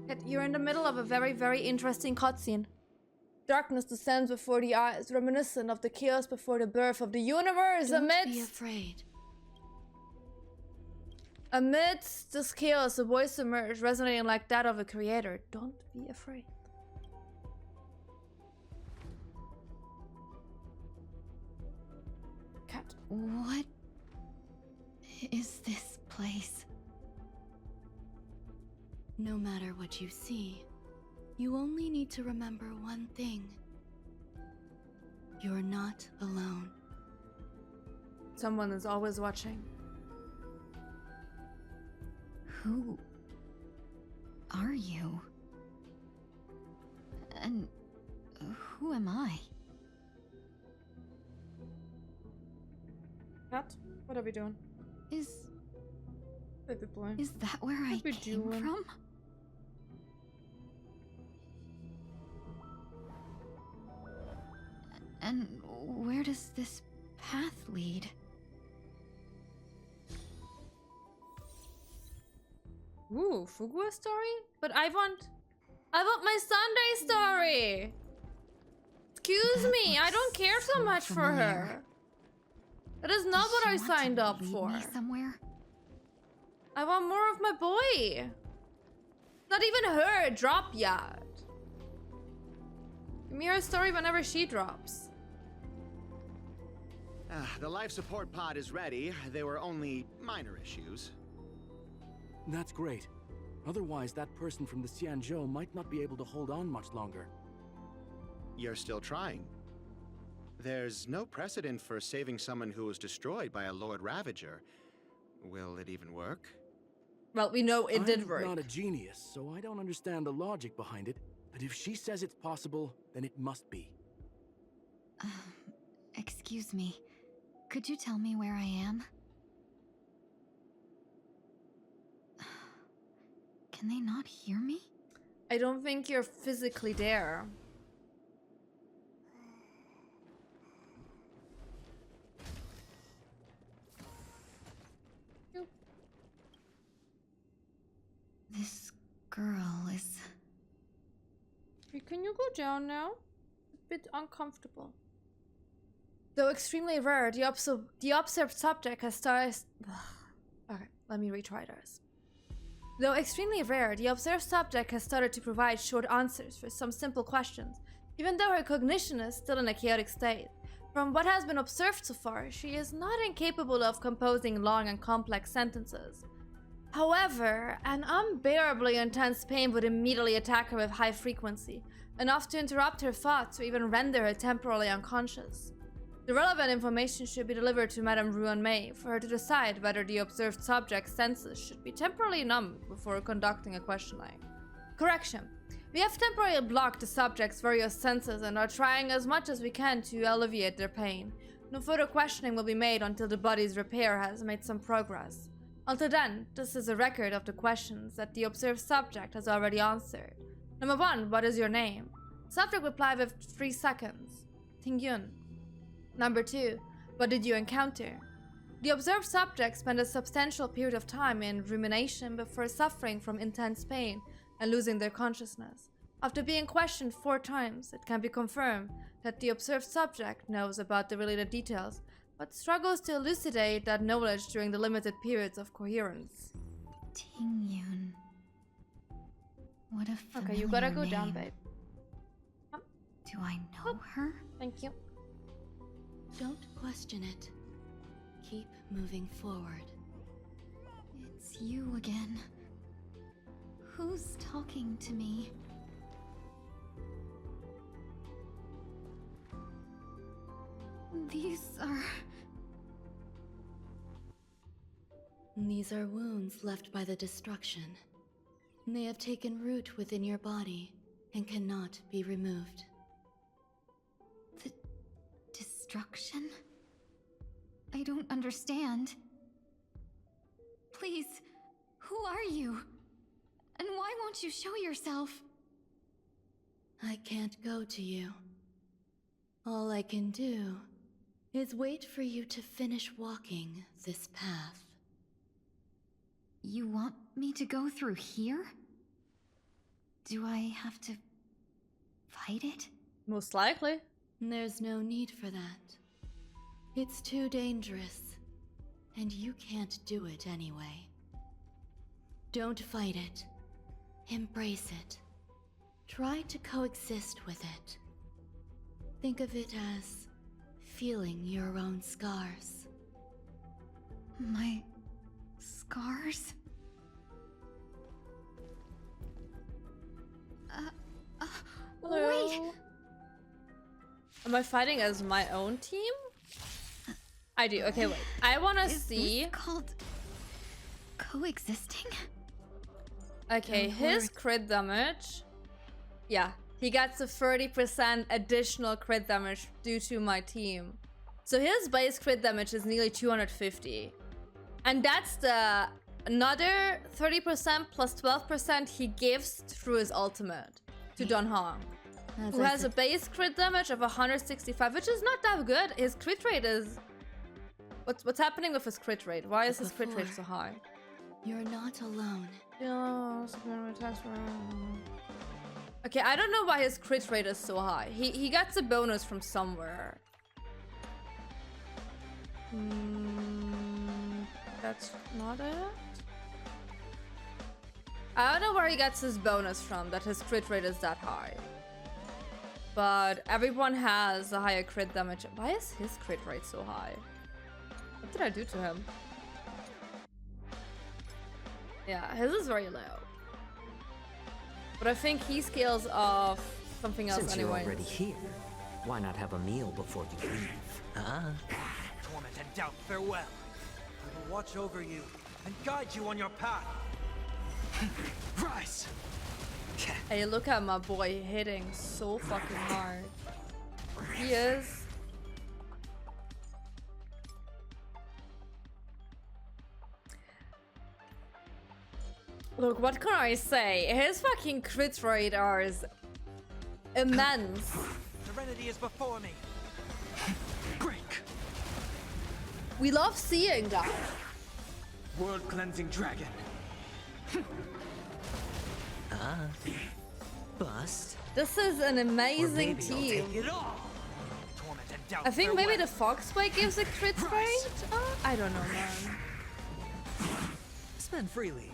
Yet you're in the middle of a very, very interesting cutscene. Darkness descends before the eyes, reminiscent of the chaos before the birth of the universe. Don't be afraid. Amidst this chaos, a voice emerged, resonating like that of a creator. Don't be afraid. Cat. What is this place? No matter what you see, you only need to remember one thing. You're not alone. Someone is always watching. Who are you? And who am I? Cat, what are we doing? Baby boy. Is that where I came from? And where does this path lead? Ooh, Fugua's story? But I want my Sunday story! Excuse me, I don't care so much for her. That is not what I signed up for. Somewhere? I want more of my boy. Not even her drop yet. Give me her story whenever she drops. The life support pod is ready. There were only minor issues. That's great. Otherwise, that person from the Xianzhou might not be able to hold on much longer. You're still trying. There's no precedent for saving someone who was destroyed by a Lord Ravager. Will it even work? Well, we know it did work. I'm not a genius, so I don't understand the logic behind it. But if she says it's possible, then it must be. Excuse me. Could you tell me where I am? Can they not hear me? I don't think you're physically there. This girl is... Can you go down now? A bit uncomfortable. Though extremely rare, the observed subject has started... Okay, let me retry this. Though extremely rare, the observed subject has started to provide short answers for some simple questions, even though her cognition is still in a chaotic state. From what has been observed so far, she is not incapable of composing long and complex sentences. However, an unbearably intense pain would immediately attack her with high frequency, enough to interrupt her thoughts or even render her temporarily unconscious. The relevant information should be delivered to Madame Ruan Mei for her to decide whether the observed subject's senses should be temporarily numbed before conducting a questioning. Correction. We have temporarily blocked the subject's various senses and are trying as much as we can to alleviate their pain. No further questioning will be made until the body's repair has made some progress. Until then, this is a record of the questions that the observed subject has already answered. Number 1, what is your name? Subject replied with 3 seconds. Tingyun. Number 2, what did you encounter? The observed subject spent a substantial period of time in rumination before suffering from intense pain and losing their consciousness. After being questioned 4 times, it can be confirmed that the observed subject knows about the related details, but struggles to elucidate that knowledge during the limited periods of coherence. Tingyun. What a familiar Okay, you gotta go name. down, babe. Do I know her? Thank you. Don't question it. Keep moving forward. It's you again. Who's talking to me? These are wounds left by the destruction. They have taken root within your body and cannot be removed. The destruction? I don't understand. Please, who are you? And why won't you show yourself? I can't go to you. All I can do is wait for you to finish walking this path. You want me to go through here? Do I have to fight it? Most likely. There's no need for that. It's too dangerous, and you can't do it anyway. Don't fight it. Embrace it. Try to coexist with it. Think of it as feeling your own scars. My scars? Hello. Wait! Am I fighting as my own team? I do. Okay, wait. I want to see. This called coexisting? Okay, Don't his worry. crit damage. Yeah, he gets a 30% additional crit damage due to my team. So his base crit damage is nearly 250. And that's the another 30% plus 12% he gives through his ultimate to Don Hong, who has a base crit damage of 165, which is not that good. His crit rate is... What's happening with his crit rate? Why is his crit rate so high? You're not alone. Okay, I don't know why his crit rate is so high. He gets a bonus from somewhere. That's not it. I don't know where he gets his bonus from, that his crit rate is that high. But everyone has a higher crit damage. Why is his crit rate so high? What did I do to him? Yeah, his is very low. But I think he scales off something else Since anyway. you're already here, why not have a meal before you leave? Huh? Torment and doubt, farewell. I will watch over you and guide you on your path. Rise! Hey, look at my boy hitting so fucking hard. He is. Look, what can I say? His fucking crit rate is immense. Serenity is before me. Break! We love seeing that. World cleansing dragon. Bust. This is an Or amazing maybe I'll team. take it all. Torment and doubt, I think maybe farewell. the Foxway gives a crit rate? I don't know, man. Spend freely.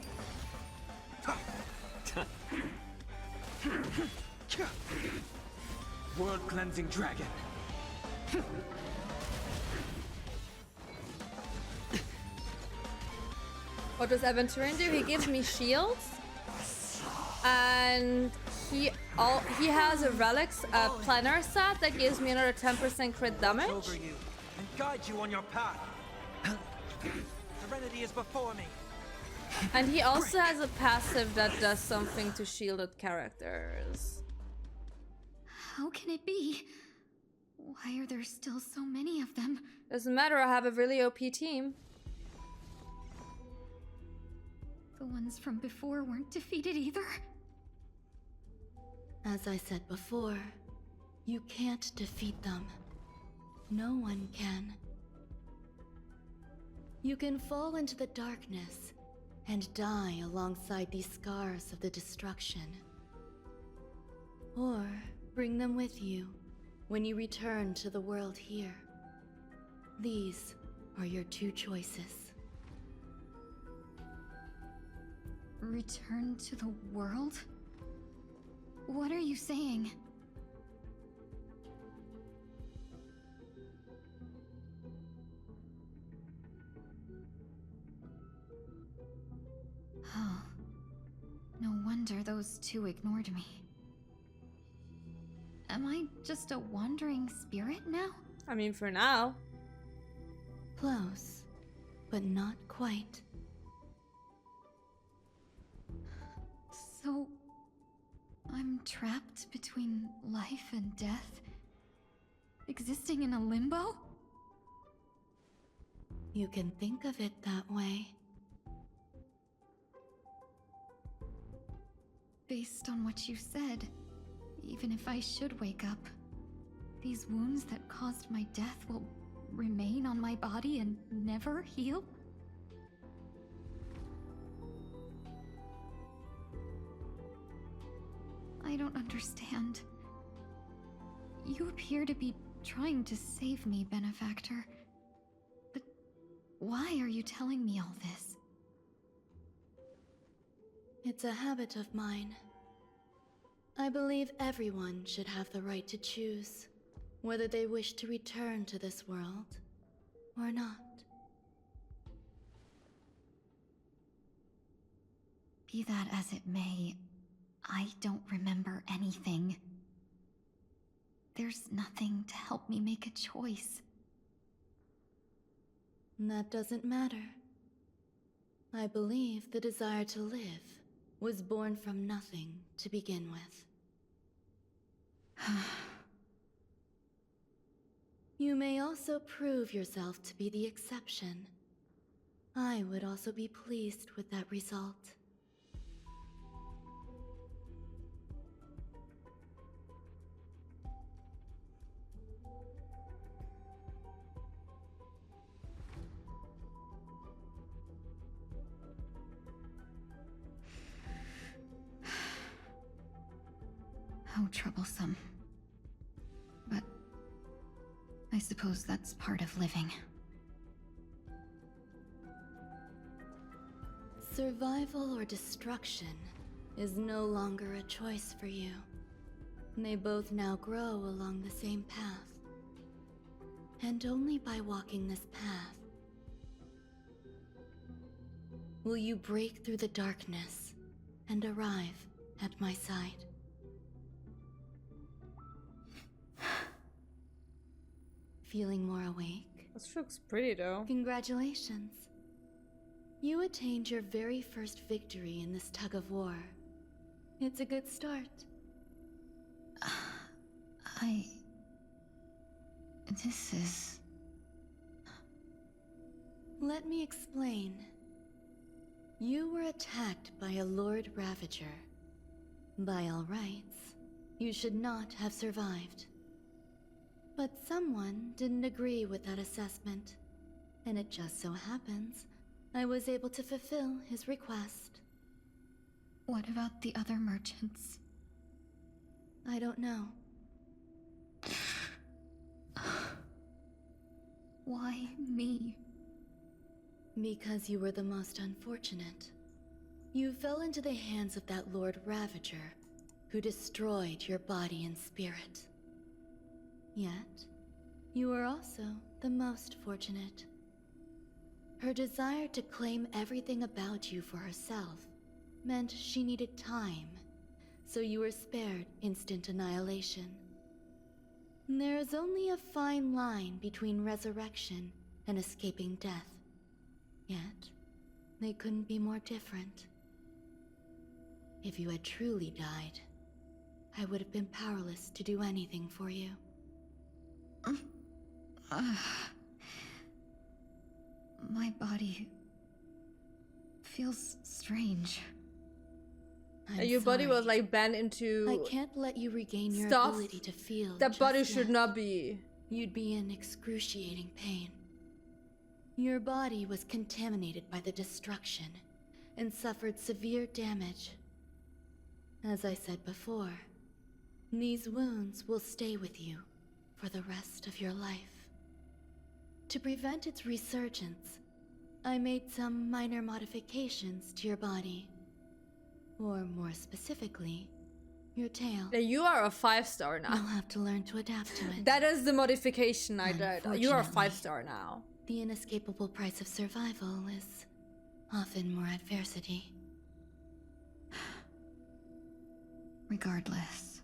World cleansing dragon. What does Aventurian do? He gives me shields, and he has a relics planner set that gives me another 10% crit damage. Over you and guide you on your path. Serenity is before me. And he also has a passive that does something to shielded characters. How can it be? Why are there still so many of them? Doesn't matter, I have a really OP team. The ones from before weren't defeated either? As I said before, you can't defeat them. No one can. You can fall into the darkness and die alongside these scars of the destruction. Or bring them with you when you return to the world here. These are your two choices. Return to the world? What are you saying? Oh, no wonder those two ignored me. Am I just a wandering spirit now? I mean, for now. Close, but not quite. So, I'm trapped between life and death? Existing in a limbo? You can think of it that way. Based on what you said, even if I should wake up, these wounds that caused my death will remain on my body and never heal? I don't understand. You appear to be trying to save me, Benefactor. But why are you telling me all this? It's a habit of mine. I believe everyone should have the right to choose whether they wish to return to this world or not. Be that as it may, I don't remember anything. There's nothing to help me make a choice. That doesn't matter. I believe the desire to live was born from nothing to begin with. You may also prove yourself to be the exception. I would also be pleased with that result. How troublesome. But I suppose that's part of living. Survival or destruction is no longer a choice for you. They both now grow along the same path. And only by walking this path will you break through the darkness and arrive at my side. Feeling more awake? This looks pretty though. Congratulations. You attained your very first victory in this tug of war. It's a good start. This is... Let me explain. You were attacked by a Lord Ravager. By all rights, you should not have survived. But someone didn't agree with that assessment, and it just so happens I was able to fulfill his request. What about the other merchants? I don't know. Why me? Because you were the most unfortunate. You fell into the hands of that Lord Ravager, who destroyed your body and spirit. Yet, you were also the most fortunate. Her desire to claim everything about you for herself meant she needed time, so you were spared instant annihilation. There is only a fine line between resurrection and escaping death. Yet, they couldn't be more different. If you had truly died, I would have been powerless to do anything for you. My body feels strange. I'm Your body sorry. was like bent into I can't let you regain your stuff ability to feel. that just body should yet. not be. You'd be in excruciating pain. Your body was contaminated by the destruction and suffered severe damage. As I said before, these wounds will stay with you for the rest of your life. To prevent its resurgence, I made some minor modifications to your body. Or more specifically, your tail. Yeah, you are a 5-star You'll now. have to learn to adapt to it. That is the modification I did. You are a Unfortunately. 5-star now. The inescapable price of survival is often more adversity. Regardless,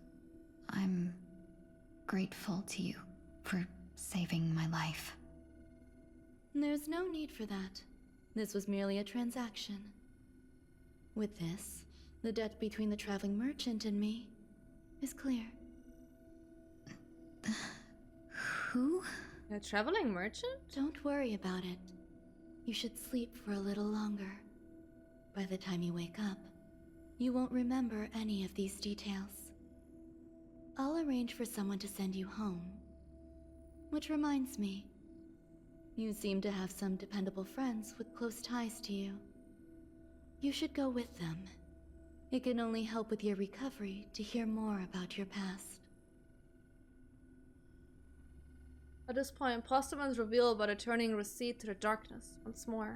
I'm grateful to you for saving my life. There's no need for that. This was merely a transaction. With this, the debt between the traveling merchant and me is clear. Who? A traveling merchant? Don't worry about it. You should sleep for a little longer. By the time you wake up, you won't remember any of these details. I'll arrange for someone to send you home. Which reminds me, you seem to have some dependable friends with close ties to you. You should go with them. It can only help with your recovery to hear more about your past. At this point, Postman's revealed by the turning recede to the darkness once more.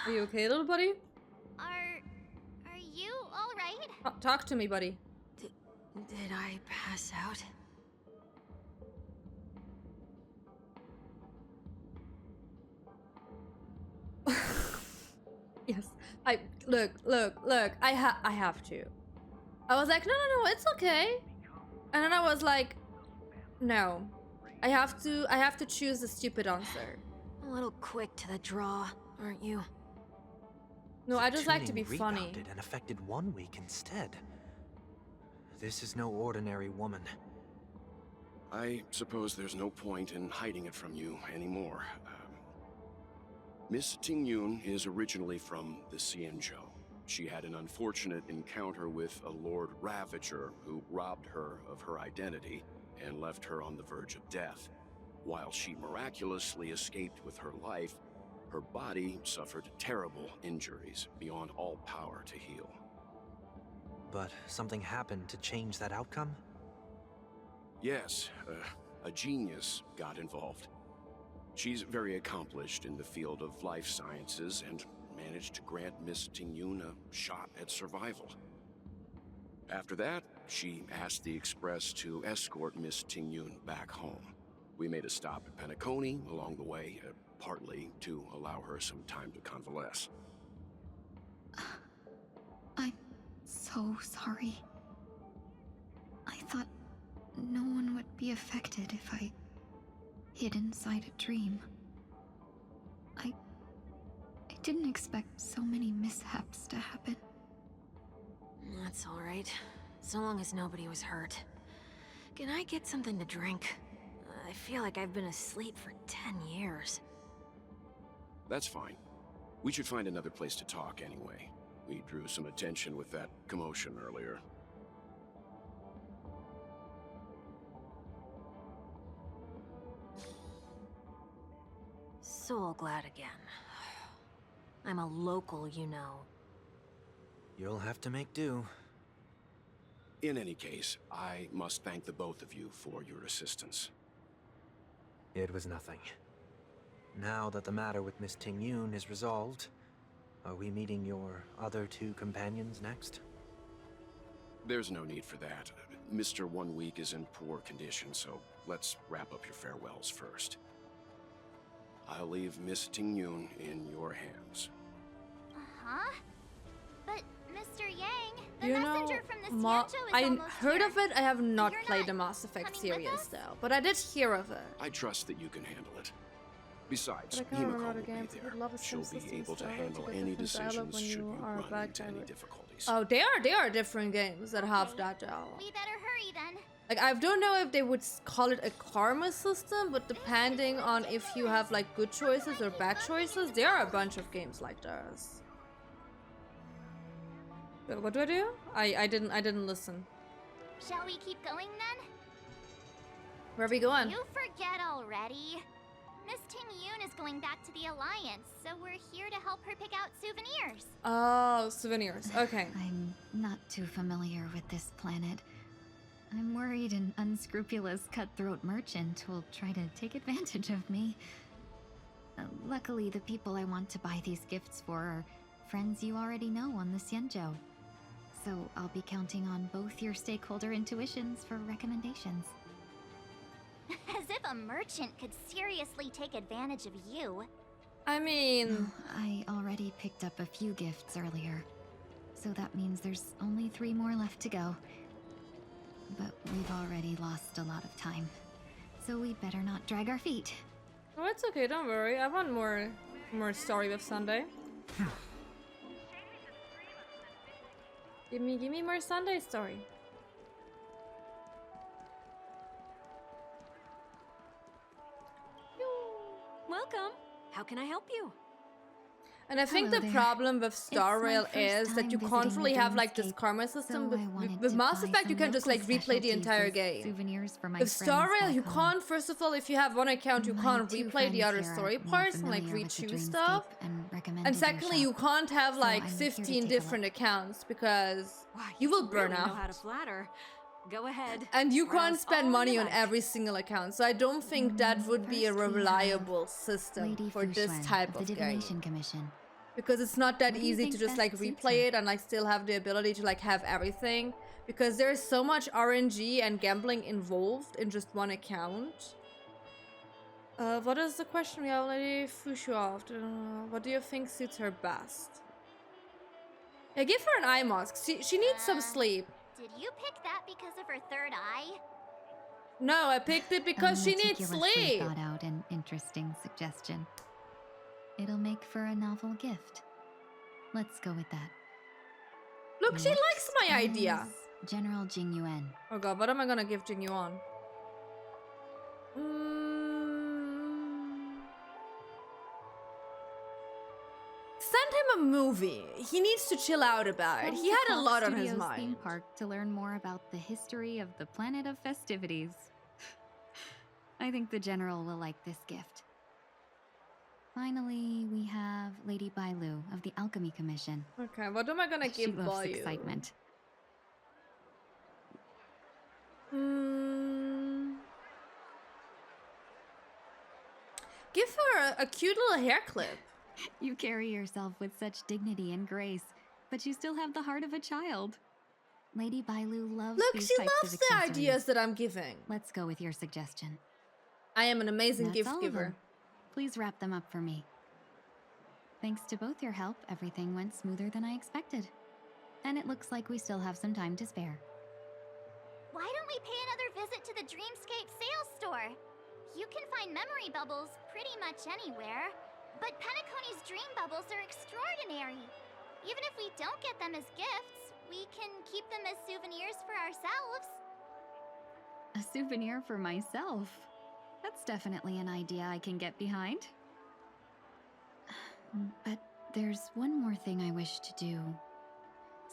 Are you okay, little buddy? Are you all right? Talk to me, buddy. Did I pass out? Yes. Look. I have to. I was like, no, it's okay. And then I was like, no. I have to choose the stupid answer. A little quick to the draw, aren't you? No, I just like to be Tuning funny. rebounded and affected 1 week instead. This is no ordinary woman. I suppose there's no point in hiding it from you anymore. Miss Tingyun is originally from the Xianzhou. She had an unfortunate encounter with a Lord Ravager who robbed her of her identity and left her on the verge of death. While she miraculously escaped with her life, her body suffered terrible injuries beyond all power to heal. But something happened to change that outcome? Yes, a genius got involved. She's very accomplished in the field of life sciences and managed to grant Miss Tingyun a shot at survival. After that, she asked the Express to escort Miss Tingyun back home. We made a stop at Penacony along the way, partly to allow her some time to convalesce. I'm so sorry. I thought no one would be affected if I hid inside a dream. I didn't expect so many mishaps to happen. That's alright. So long as nobody was hurt. Can I get something to drink? I feel like I've been asleep for 10 years. That's fine. We should find another place to talk anyway. We drew some attention with that commotion earlier. So glad again. I'm a local, you know. You'll have to make do. In any case, I must thank the both of you for your assistance. It was nothing. Now that the matter with Miss Tingyun is resolved, are we meeting your other 2 companions next? There's no need for that. Mr. 1 Week is in poor condition, so let's wrap up your farewells first. I'll leave Miss Tingyun in your hands. Huh? But Mr. Yang, the You know, messenger from the Xianzhou is I almost heard here. of it. I have not You're played not the Mass Effect coming with series us? though, but I did hear of it. I trust that you can handle it. Besides, But I can't remember Himiko other will be games. I there. would love a She'll sim be system able to style handle get any different dialogue decisions when should you you are a run bad into guy any with- difficulties. Oh, they are different games that have Okay. that dialogue. We better hurry then. Like, I don't know if they would call it a karma system, but depending on if you have like good choices or bad choices, there are a bunch of games like this. Wait, what do I do? I didn't listen. Shall we keep going then? Where are we going? You forget already. Miss Tingyun is going back to the Alliance, so we're here to help her pick out souvenirs. Oh, souvenirs. Okay. I'm not too familiar with this planet. I'm worried an unscrupulous cutthroat merchant will try to take advantage of me. Luckily, the people I want to buy these gifts for are friends you already know on the Xianzhou. So I'll be counting on both your stakeholder intuitions for recommendations. As if a merchant could seriously take advantage of you. I mean, I already picked up a few gifts earlier, so that means there's only 3 more left to go. But we've already lost a lot of time, so we better not drag our feet. oh, it's okay. Don't worry. I want more story with Sunday. Give me more Sunday story. Welcome. How can I help you? And I think Hello the there. problem with Star It's my Rail first is that time you can't visiting really the have like this Dreamscape, karma system. so I With, wanted with to Mass buy Effect, you some can just local like replay the entire specialties game. as souvenirs for my With Star friends Rail, back you home. can't, first of all, if you have one account, you My can't two replay the friends other here are story more parts and like familiar with the re-choose stuff. Dreamscape and recommended And your secondly, you shop, can't have so like I'm here to 15 take a different look. accounts because Wow, you will burn really know how to out. flatter. Go ahead. And you can't Rail's spend all money you on like. every single account, so I don't think that would be a First we have reliable system Lady for this Fuxuan type of the of game. Divination Commission. Because it's not that What do you easy to think just best like suits replay her? it and like still have the ability to like have everything. Because there's so much RNG and gambling involved in just one account. What is the question? We have Lady Fuxuan. What do you think suits her best? Yeah, give her an eye mask. She needs some sleep. Did you pick that because of her third eye? No, I picked it because she needs Meticulously sleep. thought out an interesting suggestion. It'll make for a novel gift. Let's go with that. Look, she likes my Next idea. is General Jingyuan. Oh god, what am I gonna give Jingyuan? Send him a movie. He needs to chill out about it. Come He to had a Fox lot on his Studios mind. Theme park to learn more about the history of the planet of festivities. I think the general will like this gift. Finally, we have Lady Bailu of the Alchemy Commission. Okay, what am I gonna She give loves Bailu? excitement. Give her a cute little hair clip. You carry yourself with such dignity and grace, but you still have the heart of a child. Lady Bailu loves Look, these she types loves of the accessories. ideas that I'm giving. Let's go with your suggestion. I am an amazing That's gift all of giver. them. Please wrap them up for me. Thanks to both your help, everything went smoother than I expected. And it looks like we still have some time to spare. Why don't we pay another visit to the Dreamscape sales store? You can find memory bubbles pretty much anywhere, but Penacony's dream bubbles are extraordinary. Even if we don't get them as gifts, we can keep them as souvenirs for ourselves. A souvenir for myself. That's definitely an idea I can get behind. But there's one more thing I wish to do.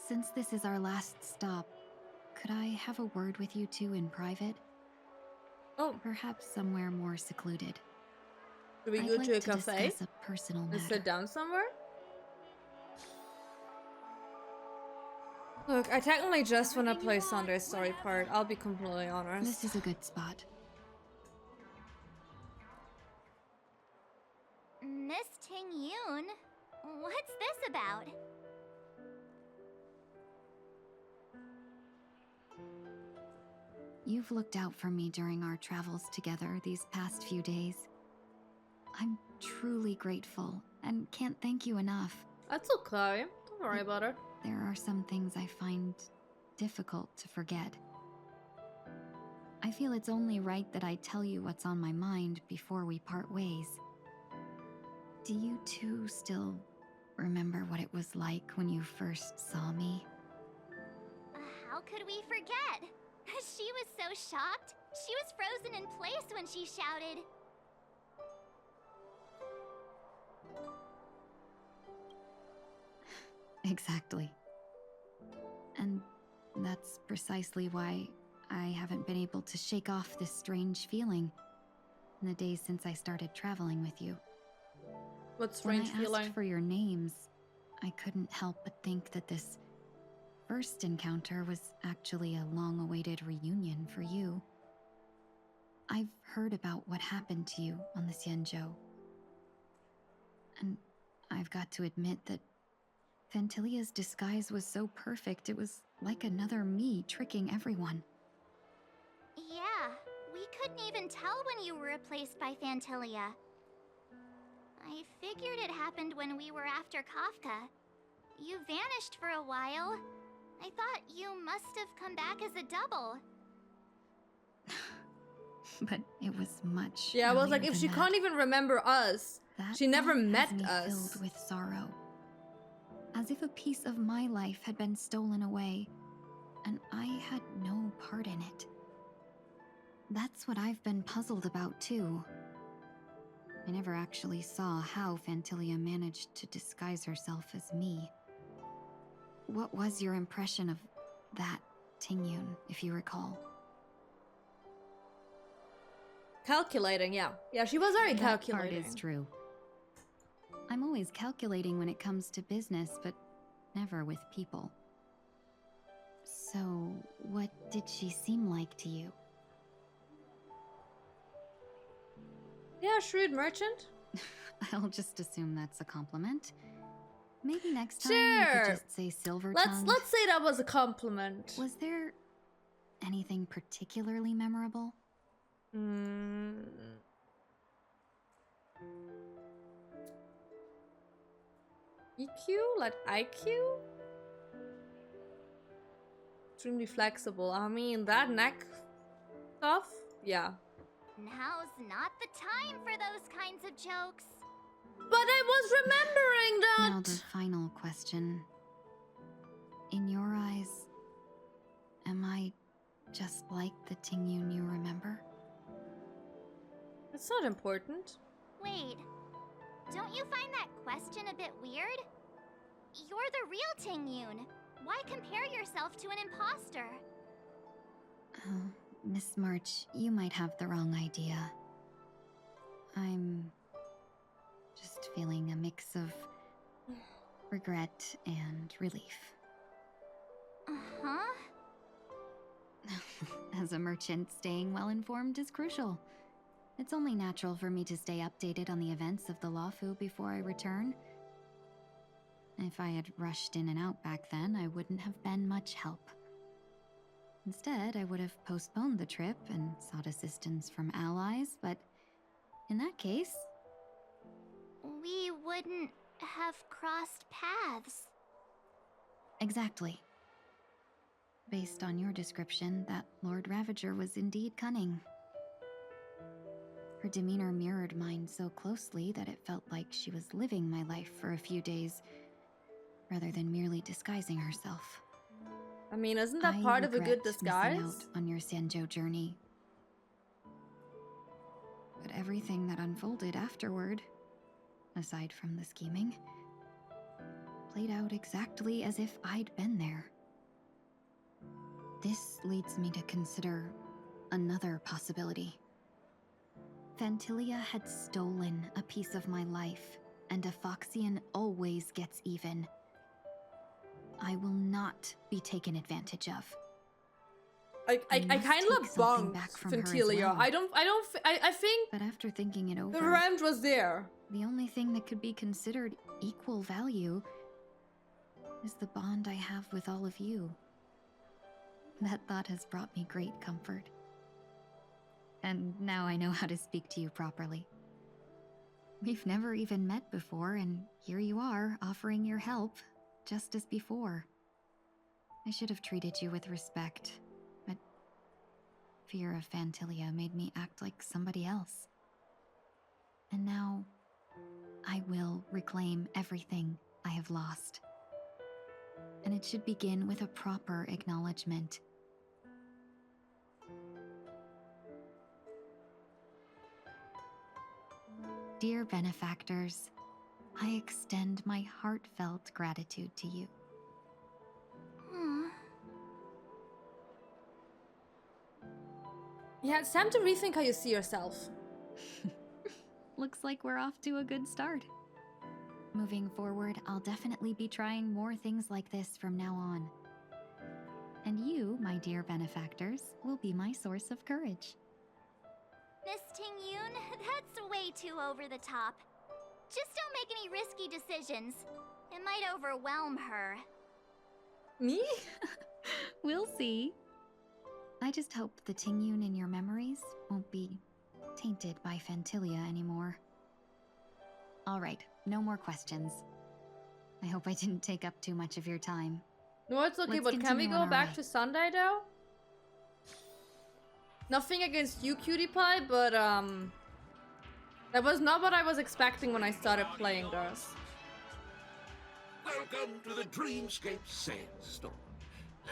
Since this is our last stop, could I have a word with you two in private? Oh. Perhaps somewhere more secluded. Should we I'd go like to a cafe? discuss a personal And matter. sit down somewhere? Look, I technically just want to play Sunday story part. I'll be completely honest. This is a good spot. Miss Tingyun, what's this about? You've looked out for me during our travels together these past few days. I'm truly grateful and can't thank you enough. That's okay. Don't worry about it. There are some things I find difficult to forget. I feel it's only right that I tell you what's on my mind before we part ways. Do you two still remember what it was like when you first saw me? How could we forget? She was so shocked. She was frozen in place when she shouted. Exactly. And that's precisely why I haven't been able to shake off this strange feeling in the days since I started traveling with you. What strange when I feeling? asked for your names, I couldn't help but think that this first encounter was actually a long-awaited reunion for you. I've heard about what happened to you on the Xianzhou. And I've got to admit that Fantilia's disguise was so perfect, it was like another me tricking everyone. Yeah, we couldn't even tell when you were replaced by Fantilia. I figured it happened when we were after Kafka. You vanished for a while. I thought you must have come back as a double. But it was much Yeah, I was like, earlier if than she that. can't even remember us, That she never thought met has me us. Filled with sorrow, as if a piece of my life had been stolen away, and I had no part in it. That's what I've been puzzled about too. I never actually saw how Fantilia managed to disguise herself as me. What was your impression of that Tingyun, if you recall? Calculating, yeah. Yeah, she was very calculating. That part is true. I'm always calculating when it comes to business, but never with people. So, what did she seem like to you? Yeah, shrewd merchant. I'll just assume that's a compliment. Maybe next time you could just say silver-tongued. Let's say that was a compliment. Was there anything particularly memorable? EQ? Like IQ? Extremely flexible. I mean, that neck stuff? Yeah. Now's not the time for those kinds of jokes. But I was remembering that! Now the final question. In your eyes, am I just like the Tingyun you remember? It's not important. Wait, don't you find that question a bit weird? You're the real Tingyun. Why compare yourself to an imposter? Oh, Miss March, you might have the wrong idea. I'm just feeling a mix of regret and relief. Uh-huh. As a merchant, staying well-informed is crucial. It's only natural for me to stay updated on the events of the Lawfu before I return. If I had rushed in and out back then, I wouldn't have been much help. Instead, I would have postponed the trip and sought assistance from allies, but in that case... we wouldn't have crossed paths. Exactly. Based on your description, that Lord Ravager was indeed cunning. Her demeanor mirrored mine so closely that it felt like she was living my life for a few days, rather than merely disguising herself. I mean, isn't that part of a good disguise? Missing out on your Sanjo journey. But everything that unfolded afterward, aside from the scheming, played out exactly as if I'd been there. This leads me to consider another possibility. Fantilia had stolen a piece of my life, and a Foxian always gets even. I will not be taken advantage of. I kind of bunked Fantilia. I think. But after thinking it over, the rent was there. The only thing that could be considered equal value is the bond I have with all of you. That thought has brought me great comfort. And now I know how to speak to you properly. We've never even met before, and here you are, offering your help, just as before. I should have treated you with respect, but fear of Fantilia made me act like somebody else. And now, I will reclaim everything I have lost. And it should begin with a proper acknowledgement. Dear benefactors, I extend my heartfelt gratitude to you. Yeah, it's time to rethink how you see yourself. Looks like we're off to a good start. Moving forward, I'll definitely be trying more things like this from now on. And you, my dear benefactors, will be my source of courage. Miss Tingyun, that's way too over the top. Just don't make any risky decisions. It might overwhelm her. Me? We'll see. I just hope the Tingyun in your memories won't be tainted by Fantilia anymore. Alright, no more questions. I hope I didn't take up too much of your time. No, it's okay, but can we go back to Sunday though? Nothing against you, Cutie Pie, but that was not what I was expecting when I started playing this. Welcome to the Dreamscape Sales Store.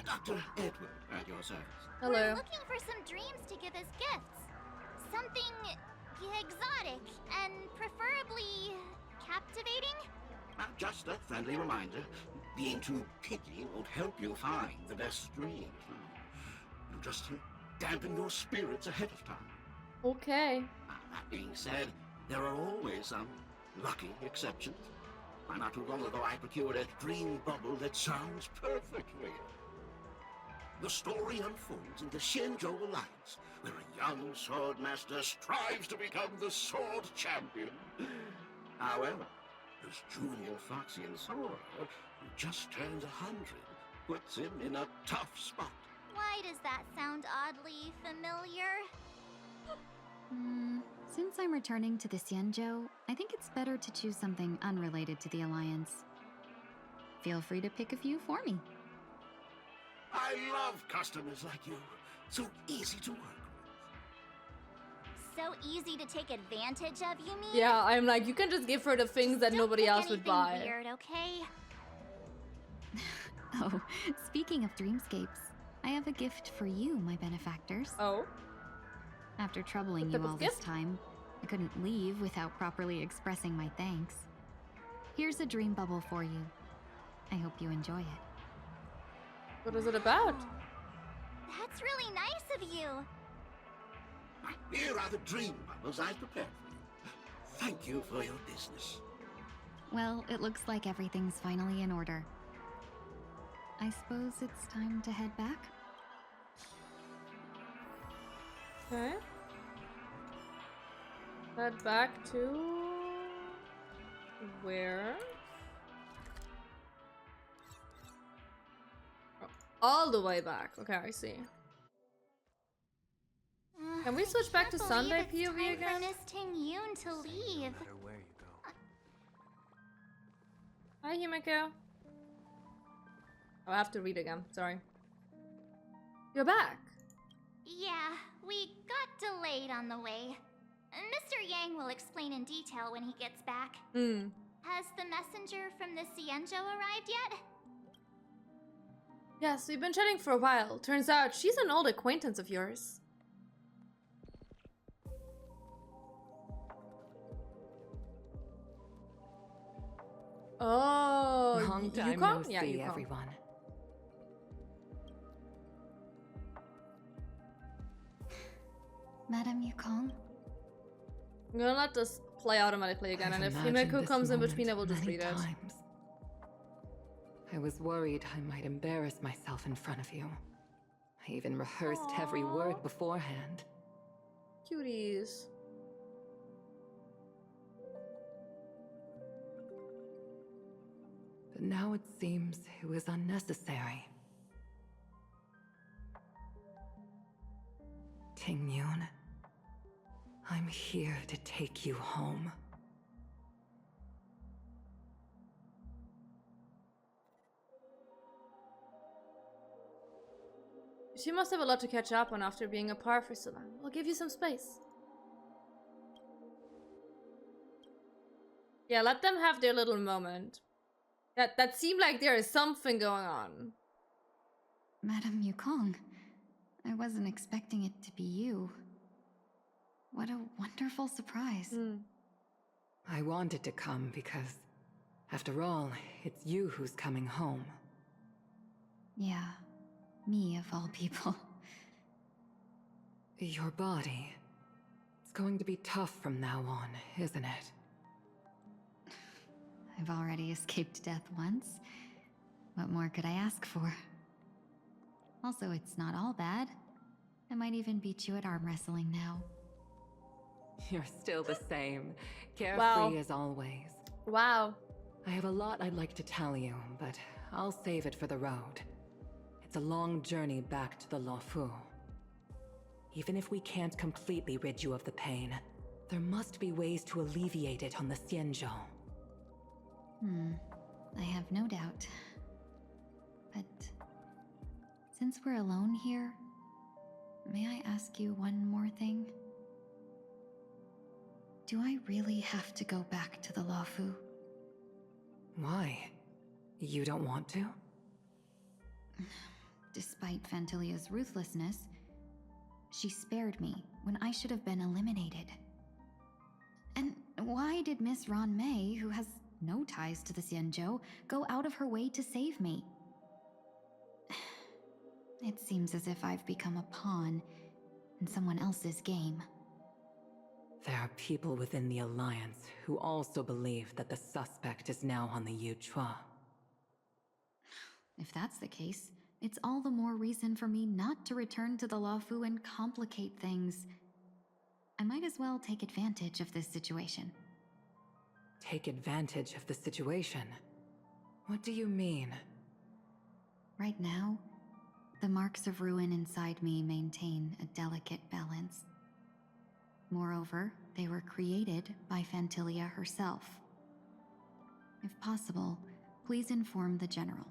Dr. Edward at your service. Hello. We're looking for some dreams to give as gifts. Something exotic and preferably captivating. Just a friendly reminder. Being too picky won't help you find the best dreams. You just dampen your spirits ahead of time. Okay. That being said, there are always some lucky exceptions. Not too long ago, I procured a dream bubble that sounds perfect for you. The story unfolds in the Xianzhou Alliance, where a young sword master strives to become the sword champion. However, his junior Foxian Sora, who just turned 100, puts him in a tough spot. Why does that sound oddly familiar? Since I'm returning to the Xianzhou, I think it's better to choose something unrelated to the Alliance. Feel free to pick a few for me. I love customers like you. So easy to work with. So easy to take advantage of, you mean? Yeah, I'm like, you can just give her the things that nobody else would buy. Weird, okay? Oh, speaking of dreamscapes, I have a gift for you, my benefactors. Oh? After troubling you all this time, I couldn't leave without properly expressing my thanks. Here's a dream bubble for you. I hope you enjoy it. What is it about? Oh, that's really nice of you. Here are the dream bubbles I prepared for you. Thank you for your business. Well, it looks like everything's finally in order. I suppose it's time to head back? Okay. Head back to... where? Oh, all the way back. Okay, I see. Can we switch back to Sunday POV again? For Miss Tingyun to leave. No matter where you go. Hi, Himeko. Oh, I have to read again. Sorry. You're back. Yeah, we got delayed on the way. Mr. Yang will explain in detail when he gets back. Has the messenger from the Xianzhou arrived yet? Yes, we've been chatting for a while. Turns out she's an old acquaintance of yours. Oh, long time Yukong? no Yeah, see, Yukong. everyone. Madam Yukong? I'm gonna let this play automatically again, and if Himeko comes in between, I will just read it. I was worried I might embarrass myself in front of you. I even rehearsed every word beforehand. Cuties. But now it seems it was unnecessary. Tingyun, I'm here to take you home. She must have a lot to catch up on after being apart for so long. I'll give you some space. Yeah, let them have their little moment. That seemed like there is something going on. Madam Yukong, I wasn't expecting it to be you. What a wonderful surprise. I wanted to come because, after all, it's you who's coming home. Yeah, me of all people. Your body. It's going to be tough from now on, isn't it? I've already escaped death once. What more could I ask for? Also, it's not all bad. I might even beat you at arm wrestling now. You're still the same. Carefree as always. Wow. I have a lot I'd like to tell you, but I'll save it for the road. It's a long journey back to the Luofu. Even if we can't completely rid you of the pain, there must be ways to alleviate it on the Xianzhou. I have no doubt. But since we're alone here, may I ask you one more thing? Do I really have to go back to the Luofu? Why? You don't want to? Despite Fantilia's ruthlessness, she spared me when I should have been eliminated. Why did Miss Ron May, who has no ties to the Xianzhou, go out of her way to save me? It seems as if I've become a pawn in someone else's game. There are people within the Alliance who also believe that the suspect is now on the Yuchua. If that's the case, it's all the more reason for me not to return to the Luofu and complicate things. I might as well take advantage of this situation. Take advantage of the situation? What do you mean? Right now, the marks of ruin inside me maintain a delicate balance. Moreover, they were created by Phantilia herself. If possible, please inform the General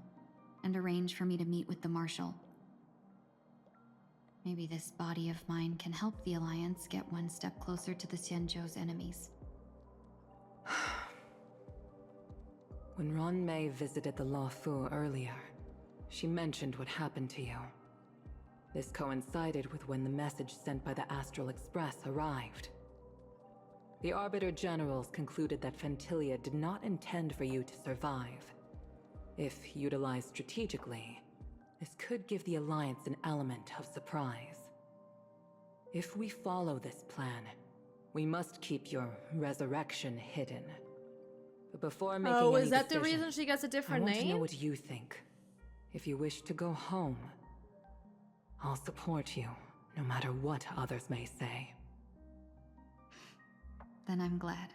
and arrange for me to meet with the Marshal. Maybe this body of mine can help the Alliance get one step closer to the Xianzhou's enemies. When Ron Mei visited the Luofu earlier, she mentioned what happened to you. This coincided with when the message sent by the Astral Express arrived. The Arbiter Generals concluded that Phantilia did not intend for you to survive. If utilized strategically, this could give the Alliance an element of surprise. If we follow this plan, we must keep your resurrection hidden. But before making any is that the decision, reason she gets a different I want name? to know what you think. If you wish to go home, I'll support you, no matter what others may say. Then I'm glad.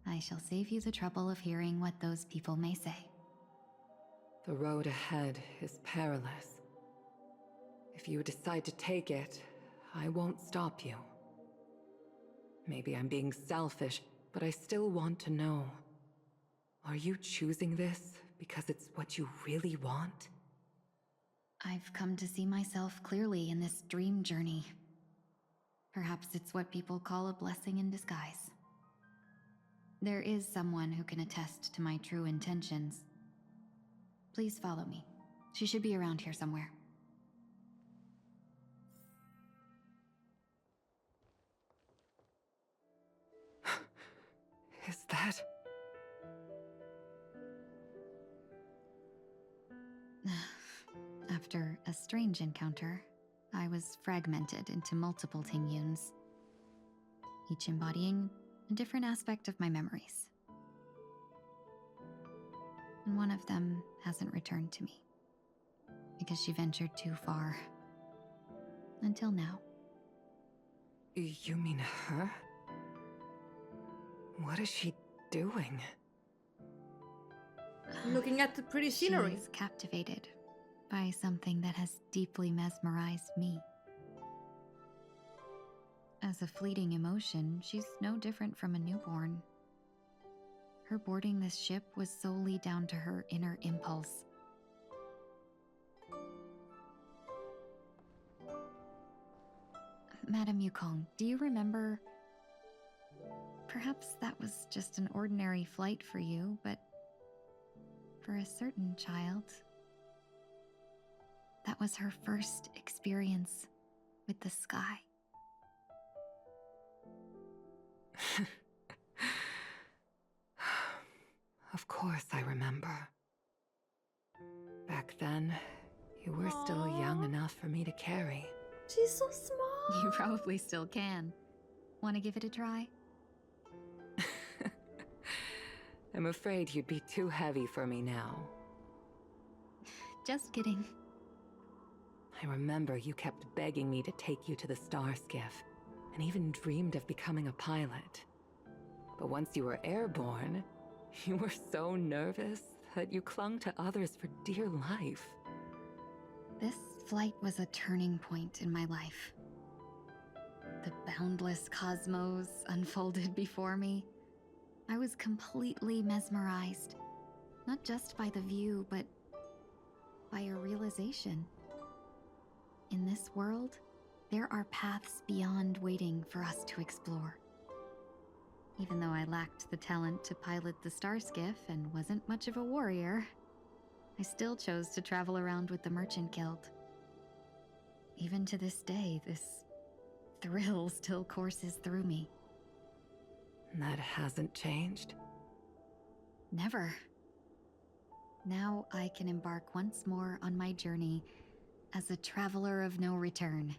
I shall save you the trouble of hearing what those people may say. The road ahead is perilous. If you decide to take it, I won't stop you. Maybe I'm being selfish, but I still want to know. Are you choosing this because it's what you really want? I've come to see myself clearly in this dream journey. Perhaps it's what people call a blessing in disguise. There is someone who can attest to my true intentions. Please follow me. She should be around here somewhere. Is that... After a strange encounter, I was fragmented into multiple Tingyuns, each embodying a different aspect of my memories. And one of them hasn't returned to me, because she ventured too far. Until now. You mean her? What is she doing? Looking at the pretty scenery. She's captivated by something that has deeply mesmerized me. As a fleeting emotion, she's no different from a newborn. Her boarding this ship was solely down to her inner impulse. Madame Yukong, do you remember? Perhaps that was just an ordinary flight for you, but for a certain child, that was her first experience with the sky. Of course I remember. Back then, you were still young enough for me to carry. She's so small. You probably still can. Want to give it a try? I'm afraid you'd be too heavy for me now. Just kidding. I remember you kept begging me to take you to the star skiff, and even dreamed of becoming a pilot. But once you were airborne, you were so nervous that you clung to others for dear life. This flight was a turning point in my life. The boundless cosmos unfolded before me. I was completely mesmerized, not just by the view, but by a realization. In this world, there are paths beyond waiting for us to explore. Even though I lacked the talent to pilot the star skiff and wasn't much of a warrior, I still chose to travel around with the Merchant Guild. Even to this day, this thrill still courses through me. That hasn't changed? Never. Now I can embark once more on my journey as a traveler of no return,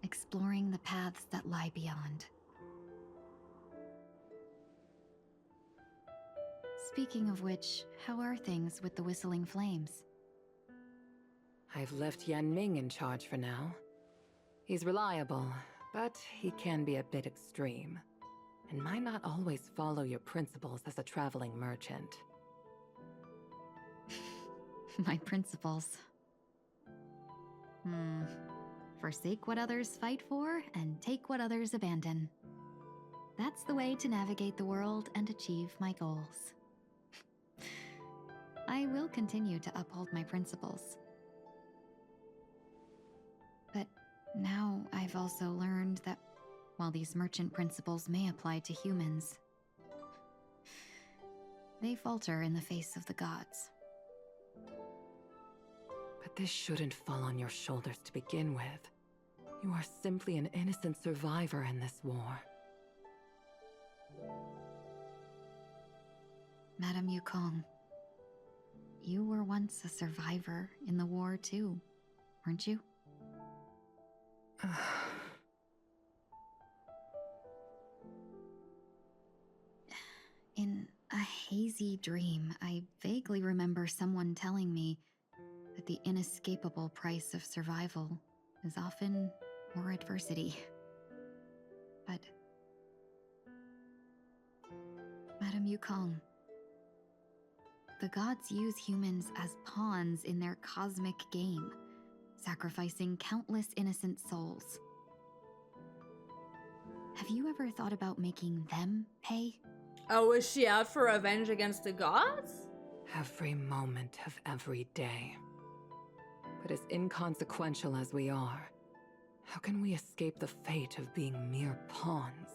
exploring the paths that lie beyond. Speaking of which, how are things with the Whistling Flames? I've left Yan Ming in charge for now. He's reliable, but he can be a bit extreme, and might not always follow your principles as a traveling merchant. My principles. Forsake what others fight for, and take what others abandon. That's the way to navigate the world and achieve my goals. I will continue to uphold my principles. But now I've also learned that while these merchant principles may apply to humans, they falter in the face of the gods. But this shouldn't fall on your shoulders to begin with. You are simply an innocent survivor in this war. Madame Yukong, you were once a survivor in the war too, weren't you? In a hazy dream, I vaguely remember someone telling me that the inescapable price of survival is often more adversity. But Madame Yukong, the gods use humans as pawns in their cosmic game, sacrificing countless innocent souls. Have you ever thought about making them pay? Oh, is she out for revenge against the gods? Every moment of every day. But as inconsequential as we are, how can we escape the fate of being mere pawns?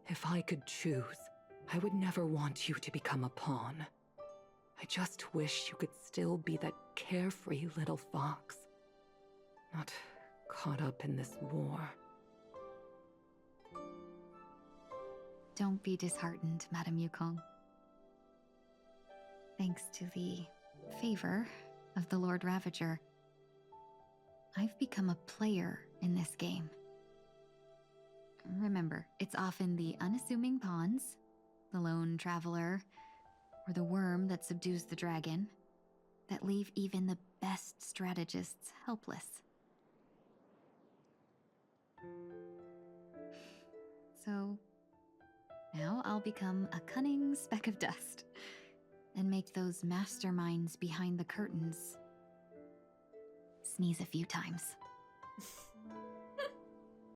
If I could choose, I would never want you to become a pawn. I just wish you could still be that carefree little fox, not caught up in this war. Don't be disheartened, Madame Yukong. Thanks to the favor of the Lord Ravager, I've become a player in this game. Remember, it's often the unassuming pawns, the lone traveler, or the worm that subdues the dragon, that leave even the best strategists helpless. So, now I'll become a cunning speck of dust, and make those masterminds behind the curtains sneeze a few times.